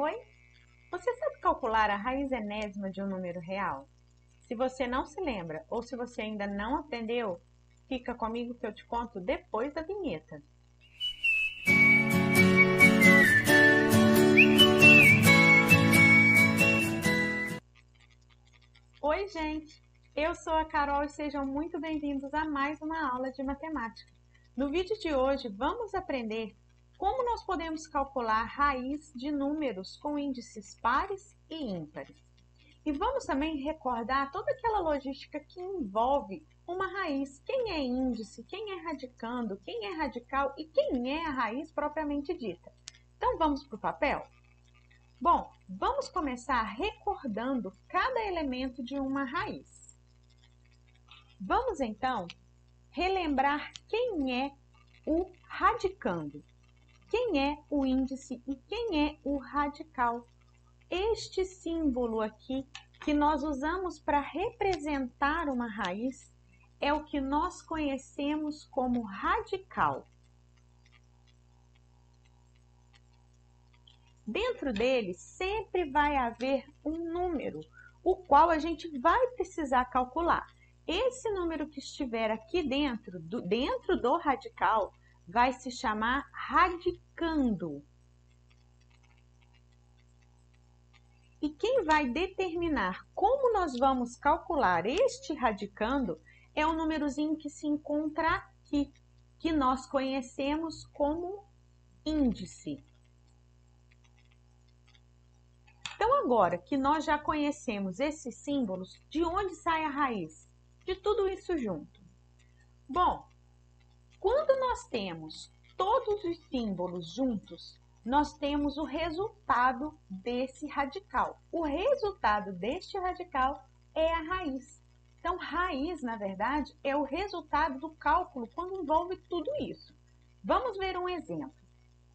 foi? Você sabe calcular a raiz enésima de um número real? Se você não se lembra ou se você ainda não aprendeu, fica comigo que eu te conto depois da vinheta. Oi, gente! Eu sou a Carol e sejam muito bem-vindos a mais uma aula de matemática. No vídeo de hoje, vamos aprender como nós podemos calcular raiz de números com índices pares e ímpares. E vamos também recordar toda aquela logística que envolve uma raiz. Quem é índice, quem é radicando, quem é radical e quem é a raiz propriamente dita. Então, vamos para o papel? Bom, vamos começar recordando cada elemento de uma raiz. Vamos, então, relembrar quem é o radicando, quem é o índice e quem é o radical. Este símbolo aqui que nós usamos para representar uma raiz é o que nós conhecemos como radical. Dentro dele sempre vai haver um número, o qual a gente vai precisar calcular. Esse número que estiver aqui dentro do radical vai se chamar radicando. E quem vai determinar como nós vamos calcular este radicando é o númerozinho que se encontra aqui, que nós conhecemos como índice. Então, agora que nós já conhecemos esses símbolos, de onde sai a raiz? De tudo isso junto. Bom, quando nós temos todos os símbolos juntos, nós temos o resultado desse radical. O resultado deste radical é a raiz. Então, raiz, na verdade, é o resultado do cálculo quando envolve tudo isso. Vamos ver um exemplo.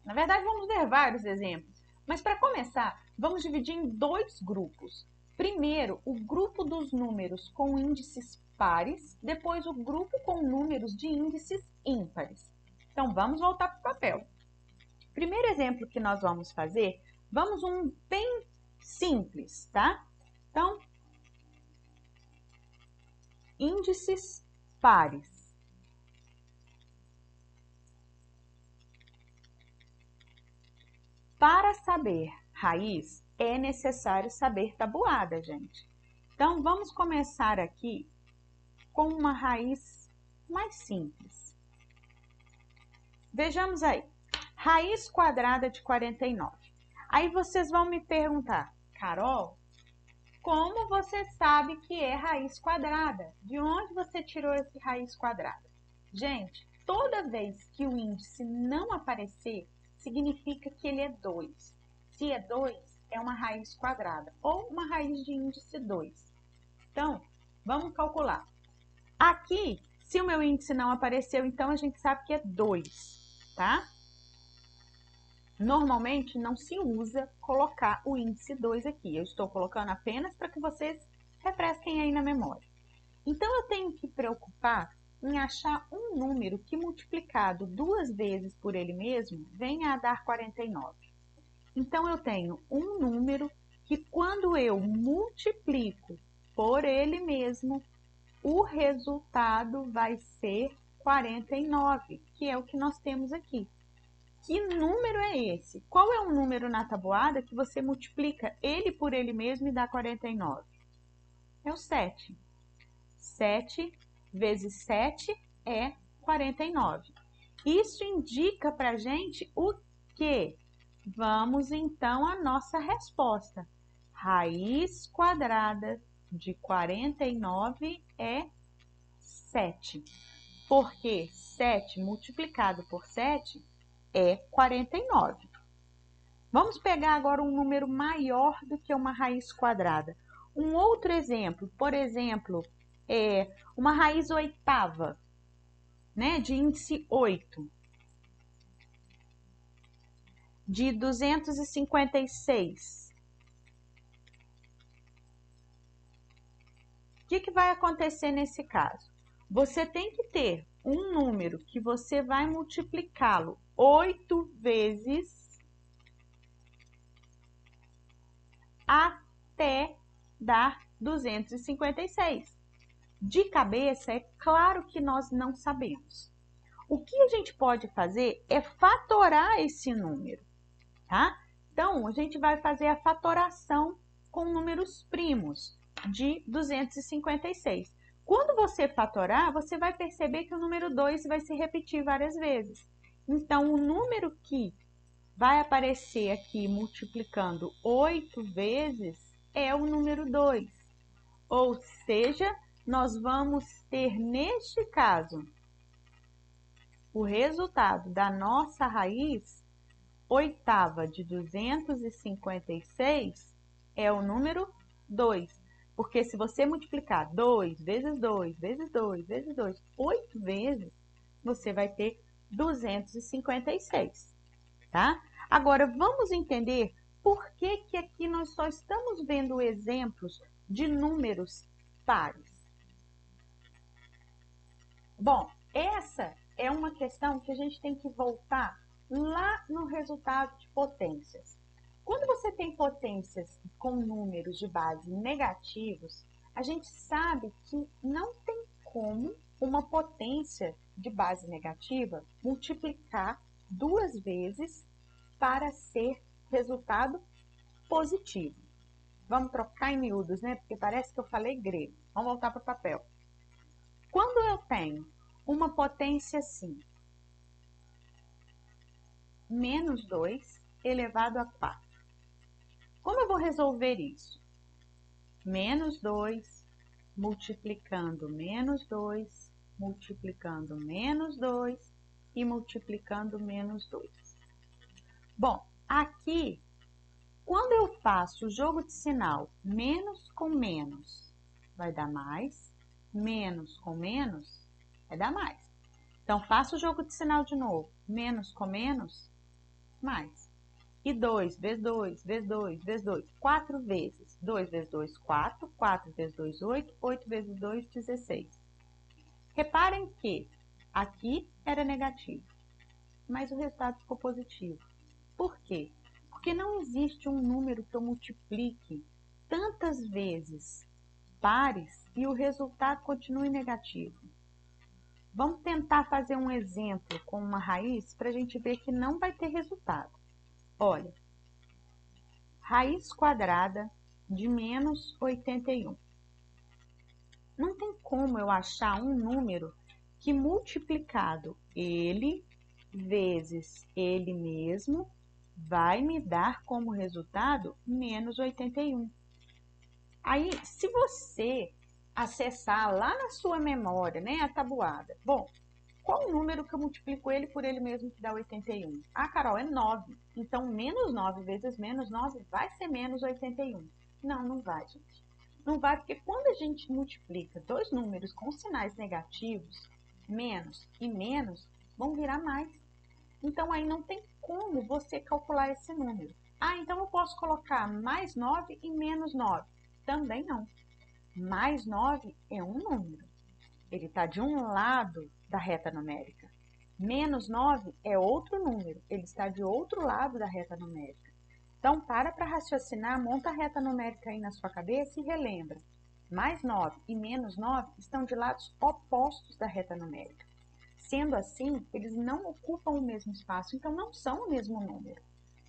Na verdade, vamos ver vários exemplos. Mas, para começar, vamos dividir em dois grupos. Primeiro, o grupo dos números com índices pares, depois o grupo com números de índices ímpares. Então, vamos voltar para o papel. Primeiro exemplo que nós vamos fazer, vamos um bem simples, tá? Então, índices pares. Para saber raiz, é necessário saber tabuada, gente. Então, vamos começar aqui com uma raiz mais simples. Vejamos aí, raiz quadrada de 49. Aí vocês vão me perguntar, Carol, como você sabe que é raiz quadrada? De onde você tirou esse raiz quadrada? Gente, toda vez que o índice não aparecer, significa que ele é 2. Se é 2, é uma raiz quadrada ou uma raiz de índice 2. Então, vamos calcular. Aqui, se o meu índice não apareceu, então a gente sabe que é 2, tá? Normalmente não se usa colocar o índice 2 aqui. Eu estou colocando apenas para que vocês refresquem aí na memória. Então, eu tenho que preocupar em achar um número que multiplicado 2 vezes por ele mesmo venha a dar 49. Então, eu tenho um número que quando eu multiplico por ele mesmo, o resultado vai ser 49, que é o que nós temos aqui. Que número é esse? Qual é o número na tabuada que você multiplica ele por ele mesmo e dá 49? É o 7. 7 vezes 7 é 49. Isso indica para a gente o quê? Vamos então à nossa resposta. Raiz quadrada de 49 é 7. Porque 7 multiplicado por 7 é 49. Vamos pegar agora um número maior do que uma raiz quadrada. Um outro exemplo, por exemplo, uma raiz oitava, né, de índice 8, de 256. O que vai acontecer nesse caso? Você tem que ter um número que você vai multiplicá-lo 8 vezes até dar 256. De cabeça, é claro que nós não sabemos. O que a gente pode fazer é fatorar esse número, tá? Então, a gente vai fazer a fatoração com números primos de 256. Quando você fatorar, você vai perceber que o número 2 vai se repetir várias vezes. Então, o número que vai aparecer aqui multiplicando 8 vezes é o número 2. Ou seja, nós vamos ter, neste caso, o resultado da nossa raiz oitava de 256 é o número 2. Porque se você multiplicar 2 vezes 2 vezes 2 vezes 2, 8 vezes, você vai ter 256, tá? Agora, vamos entender por que que aqui nós só estamos vendo exemplos de números pares. Bom, essa é uma questão que a gente tem que voltar lá no resultado de potências. Quando você tem potências com números de base negativos, a gente sabe que não tem como uma potência de base negativa multiplicar 2 vezes para ser resultado positivo. Vamos trocar em miúdos, né? Porque parece que eu falei grego. Vamos voltar para o papel. Quando eu tenho uma potência assim, menos 2 elevado a 4. Como eu vou resolver isso? Menos 2 multiplicando menos 2, multiplicando menos 2 e multiplicando menos 2. Bom, aqui, quando eu faço o jogo de sinal menos com menos, vai dar mais, menos com menos, vai dar mais. Então, faço o jogo de sinal de novo, menos com menos, mais. E 2 vezes 2, vezes 2, vezes 2, 4 vezes. 2 vezes 2, 4. 4 vezes 2, 8. 8 vezes 2, 16. Reparem que aqui era negativo, mas o resultado ficou positivo. Por quê? Porque não existe um número que eu multiplique tantas vezes pares e o resultado continue negativo. Vamos tentar fazer um exemplo com uma raiz para a gente ver que não vai ter resultado. Olha, raiz quadrada de menos 81. Não tem como eu achar um número que multiplicado ele vezes ele mesmo vai me dar como resultado menos 81. Aí, se você acessar lá na sua memória, né, a tabuada, bom, qual o número que eu multiplico ele por ele mesmo que dá 81? Ah, Carol, é 9. Então, menos 9 vezes menos 9 vai ser menos 81. Não, não vai, gente. Não vai, porque quando a gente multiplica dois números com sinais negativos, menos e menos, vão virar mais. Então, aí não tem como você calcular esse número. Ah, então eu posso colocar mais 9 e menos 9. Também não. Mais 9 é um número. Ele está de um lado da reta numérica. Menos 9 é outro número, ele está de outro lado da reta numérica. Então, para raciocinar, monta a reta numérica aí na sua cabeça e relembra. Mais 9 e menos 9 estão de lados opostos da reta numérica. Sendo assim, eles não ocupam o mesmo espaço, então não são o mesmo número,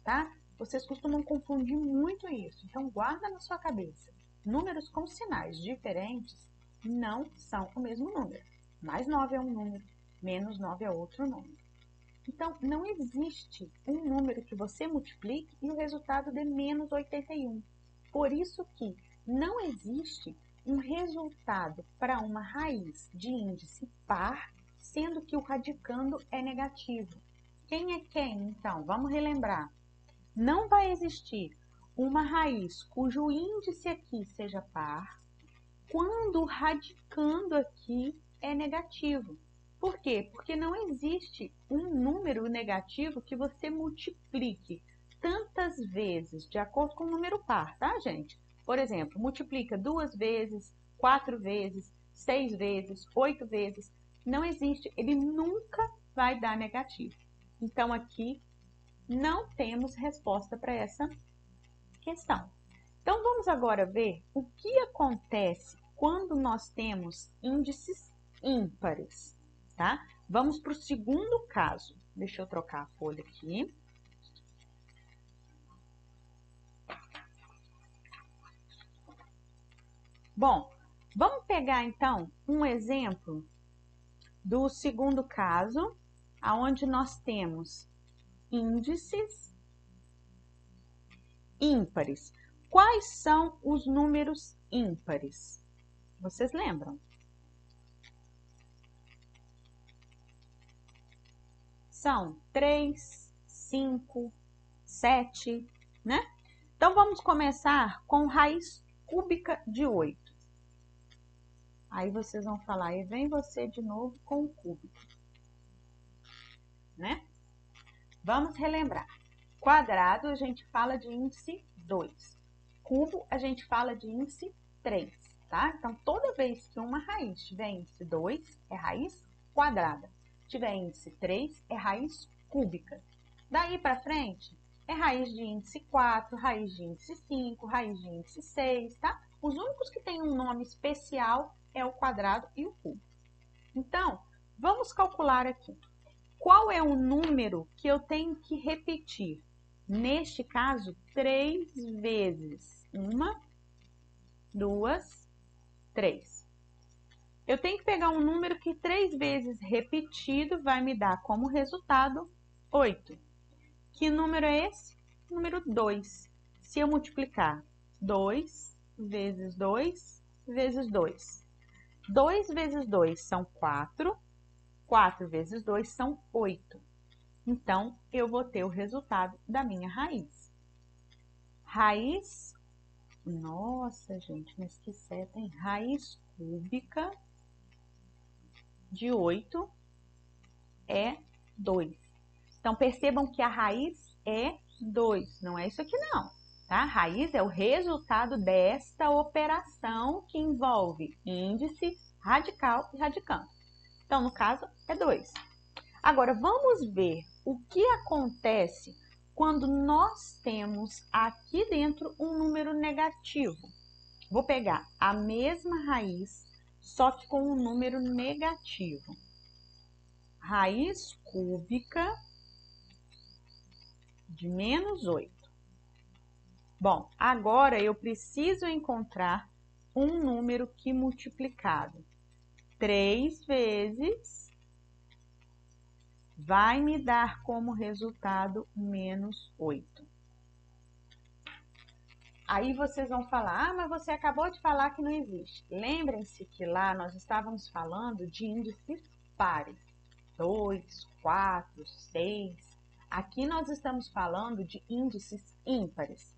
tá? Vocês costumam confundir muito isso, então guarda na sua cabeça. Números com sinais diferentes não são o mesmo número. Mais 9 é um número, menos 9 é outro número. Então, não existe um número que você multiplique e o resultado dê menos 81. Por isso que não existe um resultado para uma raiz de índice par, sendo que o radicando é negativo. Quem é quem, então? Vamos relembrar. Não vai existir uma raiz cujo índice aqui seja par, quando o radicando aqui é negativo. Por quê? Porque não existe um número negativo que você multiplique tantas vezes de acordo com o número par, tá, gente? Por exemplo, multiplica 2 vezes, 4 vezes, 6 vezes, 8 vezes. Não existe, ele nunca vai dar negativo. Então, aqui não temos resposta para essa questão. Então, vamos agora ver o que acontece quando nós temos índices ímpares, tá? Vamos para o segundo caso. Deixa eu trocar a folha aqui. Bom, vamos pegar então um exemplo do segundo caso, aonde nós temos índices ímpares. Quais são os números ímpares? Vocês lembram? São 3, 5, 7, né? Então, vamos começar com raiz cúbica de 8. Aí vocês vão falar, e vem você de novo com o cúbico, né? Vamos relembrar. Quadrado, a gente fala de índice 2. Cubo, a gente fala de índice 3, tá? Então, toda vez que uma raiz tiver índice 2, é raiz quadrada. Tiver índice 3, é raiz cúbica. Daí para frente, é raiz de índice 4, raiz de índice 5, raiz de índice 6, tá? Os únicos que têm um nome especial é o quadrado e o cubo. Então, vamos calcular aqui. Qual é o número que eu tenho que repetir? Neste caso, 3 vezes. 1, 2, 3. Eu tenho que pegar um número que 3 vezes repetido vai me dar como resultado 8. Que número é esse? Número 2. Se eu multiplicar 2 vezes 2 vezes 2. 2 vezes 2 são 4. 4 vezes 2 são 8. Então, eu vou ter o resultado da minha raiz. Raiz, nossa, gente, mas que certo, hein? Raiz cúbica de 8 é 2. Então, percebam que a raiz é 2, não é isso aqui não, tá? Raiz é o resultado desta operação que envolve índice, radical e radicando. Então, no caso, é 2. Agora, vamos ver o que acontece quando nós temos aqui dentro um número negativo. Vou pegar a mesma raiz, só que com um número negativo. Raiz cúbica de menos 8. Bom, agora eu preciso encontrar um número que multiplicado 3 vezes vai me dar como resultado menos 8. Aí vocês vão falar, mas você acabou de falar que não existe. Lembrem-se que lá nós estávamos falando de índices pares. 2, 4, 6. Aqui nós estamos falando de índices ímpares.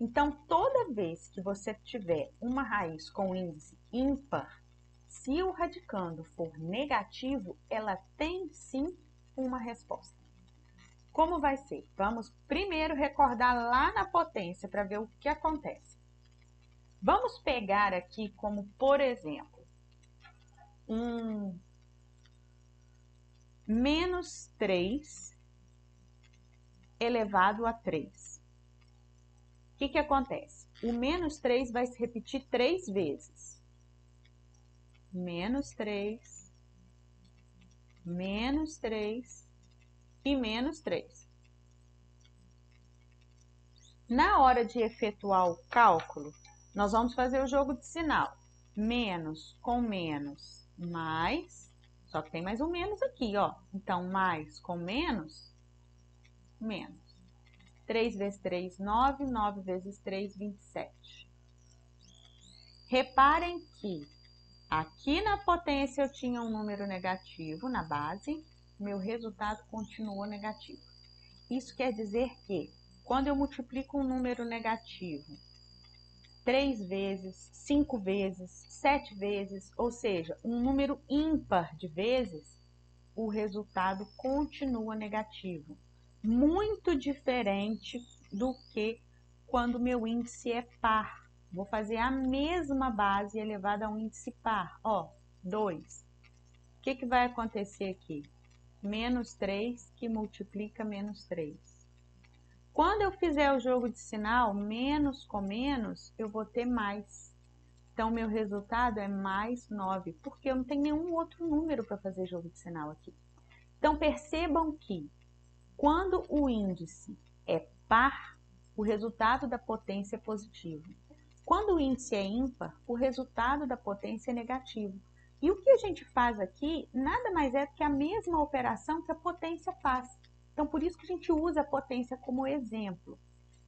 Então, toda vez que você tiver uma raiz com índice ímpar, se o radicando for negativo, ela tem sim uma resposta. Como vai ser? Vamos primeiro recordar lá na potência para ver o que acontece. Vamos pegar aqui como, por exemplo, menos 3 elevado a 3. O que acontece? O menos 3 vai se repetir 3 vezes. Menos 3, menos 3 e menos 3. Na hora de efetuar o cálculo, nós vamos fazer o jogo de sinal. Menos com menos, mais, só que tem mais um menos aqui, ó. Então, mais com menos, menos. 3 vezes 3, 9, 9 vezes 3, 27. Reparem que aqui na potência eu tinha um número negativo na base, meu resultado continuou negativo. Isso quer dizer que, quando eu multiplico um número negativo 3 vezes, 5 vezes, 7 vezes, ou seja, um número ímpar de vezes, o resultado continua negativo. Muito diferente do que quando meu índice é par. Vou fazer a mesma base elevada a um índice par. Ó, 2. O que vai acontecer aqui? Menos 3 que multiplica menos 3. Quando eu fizer o jogo de sinal, menos com menos, eu vou ter mais. Então, meu resultado é mais 9, porque eu não tenho nenhum outro número para fazer jogo de sinal aqui. Então, percebam que quando o índice é par, o resultado da potência é positivo. Quando o índice é ímpar, o resultado da potência é negativo. E o que a gente faz aqui nada mais é do que a mesma operação que a potência faz. Então, por isso que a gente usa a potência como exemplo.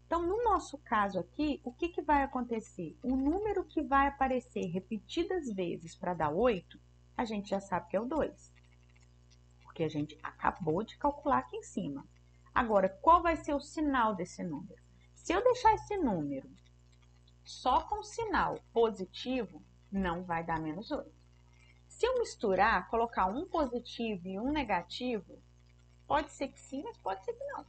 Então, no nosso caso aqui, o que vai acontecer? O número que vai aparecer repetidas vezes para dar 8, a gente já sabe que é o 2, porque a gente acabou de calcular aqui em cima. Agora, qual vai ser o sinal desse número? Se eu deixar esse número só com sinal positivo, não vai dar menos 8. Se eu misturar, colocar um positivo e um negativo, pode ser que sim, mas pode ser que não,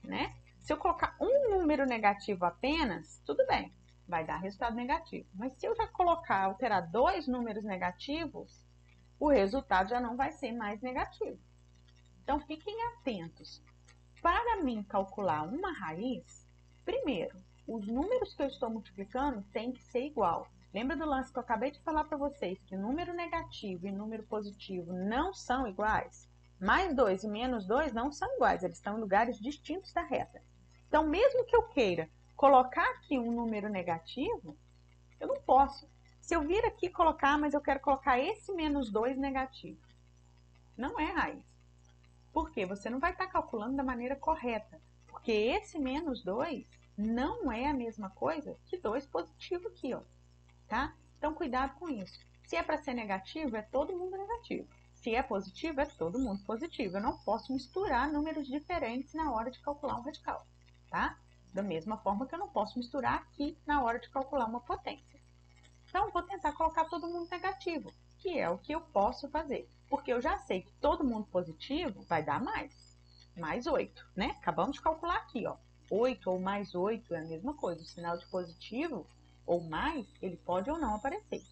né? Se eu colocar um número negativo apenas, tudo bem, vai dar resultado negativo. Mas se eu já colocar, alterar dois números negativos, o resultado já não vai ser mais negativo. Então, fiquem atentos. Para mim calcular uma raiz, primeiro, os números que eu estou multiplicando têm que ser igual. Lembra do lance que eu acabei de falar para vocês, que número negativo e número positivo não são iguais? Mais 2 e menos 2 não são iguais, eles estão em lugares distintos da reta. Então, mesmo que eu queira colocar aqui um número negativo, eu não posso. Se eu vir aqui colocar, mas eu quero colocar esse menos 2 negativo, não é raiz. Por quê? Você não vai estar calculando da maneira correta, porque esse menos 2 não é a mesma coisa que 2 positivo aqui, ó, tá? Então, cuidado com isso. Se é para ser negativo, é todo mundo negativo. Se é positivo, é todo mundo positivo. Eu não posso misturar números diferentes na hora de calcular um radical, tá? Da mesma forma que eu não posso misturar aqui na hora de calcular uma potência. Então, vou tentar colocar todo mundo negativo, que é o que eu posso fazer. Porque eu já sei que todo mundo positivo vai dar mais 8, né? Acabamos de calcular aqui, ó. 8 ou mais 8 é a mesma coisa. O sinal de positivo ou mais, ele pode ou não aparecer.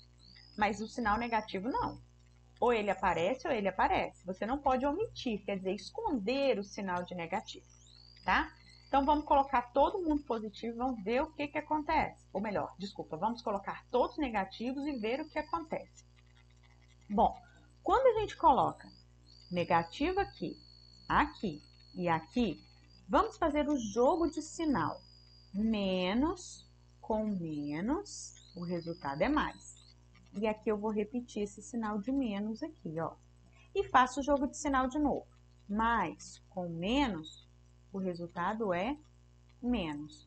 Mas o sinal negativo não. Ou ele aparece ou ele aparece. Você não pode omitir, quer dizer, esconder o sinal de negativo, tá? Então, vamos colocar todo mundo positivo e vamos ver o que acontece. Ou melhor, desculpa, vamos colocar todos negativos e ver o que acontece. Bom, quando a gente coloca negativo aqui, aqui e aqui, vamos fazer o jogo de sinal. Menos com menos, o resultado é mais. E aqui eu vou repetir esse sinal de menos aqui, ó. E faço o jogo de sinal de novo. Mais com menos, o resultado é menos.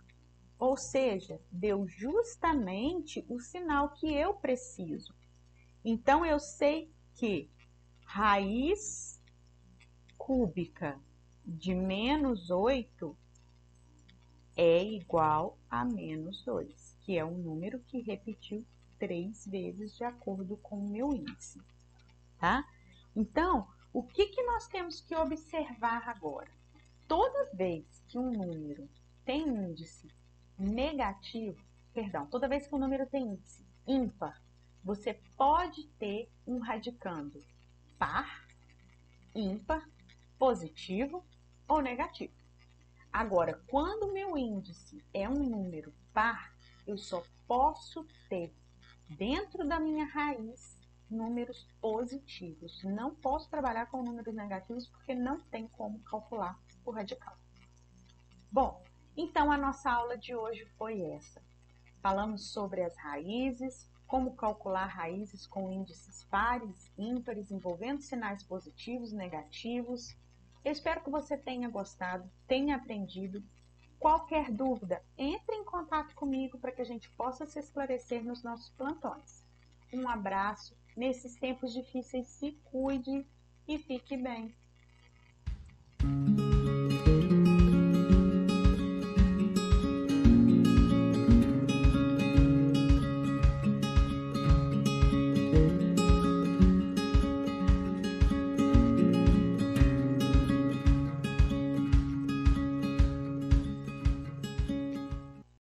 Ou seja, deu justamente o sinal que eu preciso. Então, eu sei que raiz cúbica de menos 8 é igual a menos 2, que é um número que repetiu 3 vezes de acordo com o meu índice, tá? Então, o que nós temos que observar agora? Toda vez que um número tem índice negativo, perdão, toda vez que um número tem índice ímpar, você pode ter um radicando par, ímpar, positivo ou negativo. Agora, quando o meu índice é um número par, eu só posso ter dentro da minha raiz números positivos. Não posso trabalhar com números negativos porque não tem como calcular o radical. Bom, então a nossa aula de hoje foi essa. Falamos sobre as raízes, como calcular raízes com índices pares, ímpares, envolvendo sinais positivos e negativos. Eu espero que você tenha gostado, tenha aprendido. Qualquer dúvida, entre em contato comigo para que a gente possa se esclarecer nos nossos plantões. Um abraço. Nesses tempos difíceis, se cuide e fique bem.